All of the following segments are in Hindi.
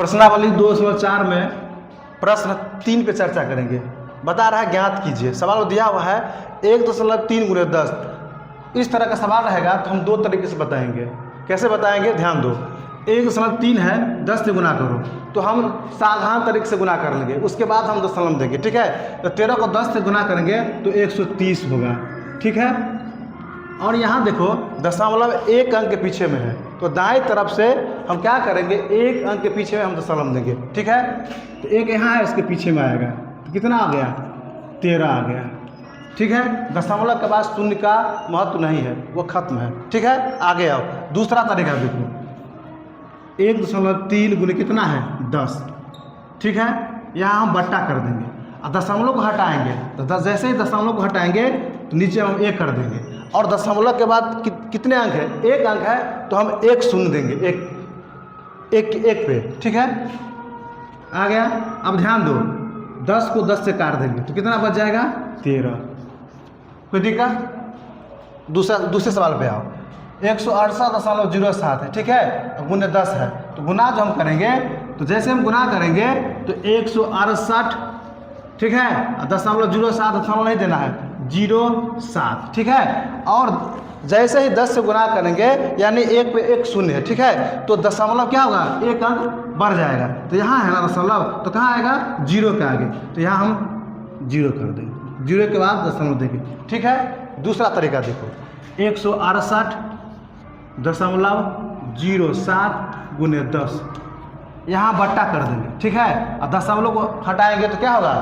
प्रश्नावली 2/4 में प्रश्न 3 पे चर्चा करेंगे। बता रहा है ज्ञात कीजिए। सवाल दिया हुआ है 1.3 × 10। इस तरह का सवाल रहेगा तो हम दो तरीके से बताएंगे। कैसे बताएंगे, ध्यान दो। 1.3 है, 10 से गुना करो, तो हम साधारण तरीके से गुना कर लेंगे, उसके बाद हम दशमलव देंगे। ठीक है, तो 13 को 10 से गुना करेंगे तो 130 होगा। ठीक है, और यहाँ देखो दशमलव एक अंक के पीछे में है, तो दाएं तरफ से हम क्या करेंगे, एक अंक के पीछे में हम दशमलव देंगे। ठीक है, तो एक यहाँ है, इसके पीछे में आएगा, तो कितना आ गया, 13 आ गया। ठीक है, दशमलव के बाद शून्य का महत्व नहीं है, वो खत्म है। ठीक है, आगे आओ। दूसरा तरीका देखो, 1.3 गुने कितना है, 10। ठीक है, यहाँ हम बट्टा कर देंगे और दशमलव को हटाएंगे, तो जैसे ही दशमलव को हटाएंगे तो नीचे हम 1 कर देंगे, और दशमलव के बाद कितने अंक है, 1 अंक है, तो हम 1 शून्य देंगे, एक पे। ठीक है, आ गया। अब ध्यान दो, 10 को 10 से काट देंगे तो कितना बच जाएगा, 13। कोई दिक्कत? दूसरे सवाल पे आओ। 168.07 है। ठीक है, गुने 10 है, तो गुना जो हम करेंगे, तो जैसे हम गुना करेंगे तो 168, ठीक है, 0.07 दशमलव नहीं देना है, 0.7। ठीक है, और जैसे ही 10 से गुना करेंगे यानी 1 पे 1 शून्य है। ठीक है, तो दशमलव क्या होगा, 1 अंक बढ़ जाएगा, तो यहाँ है ना दशमलव, तो कहाँ आएगा, 0 के आगे, तो यहाँ हम 0 कर देंगे, 0 के बाद दशमलव देंगे। ठीक है, दूसरा तरीका देखो, 168.07 गुने 10, यहाँ बट्टा कर देंगे। ठीक है, और दशमलव को हटाएंगे तो क्या होगा,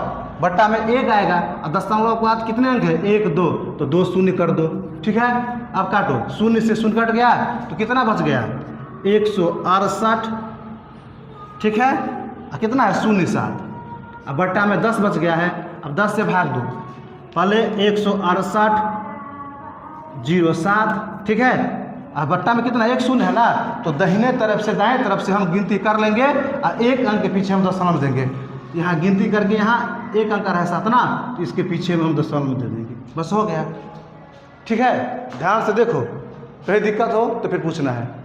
बट्टा में 1 आएगा, और दशमलव के बाद कितने अंक है, 1 2, तो 2 शून्य कर दो। ठीक है, अब काटो, शून्य से शून्य कट गया तो कितना बच गया, 168। ठीक है, कितना है, 0.7, अब बट्टा में 10 बच गया है, अब 10 से भाग दो, पहले 168.07। ठीक है, अब बट्टा में कितना, 1 शून्य है ना, तो दाहिने तरफ से दाएं तरफ से हम गिनती कर लेंगे और 1 अंक के पीछे हम दशमलव देंगे। यहाँ गिनती करके यहाँ 1 अंक रहा 7 ना, तो इसके पीछे में हम दशमलव दे देंगे, बस हो गया। ठीक है, ध्यान से देखो, कहीं दिक्कत हो तो फिर पूछना है।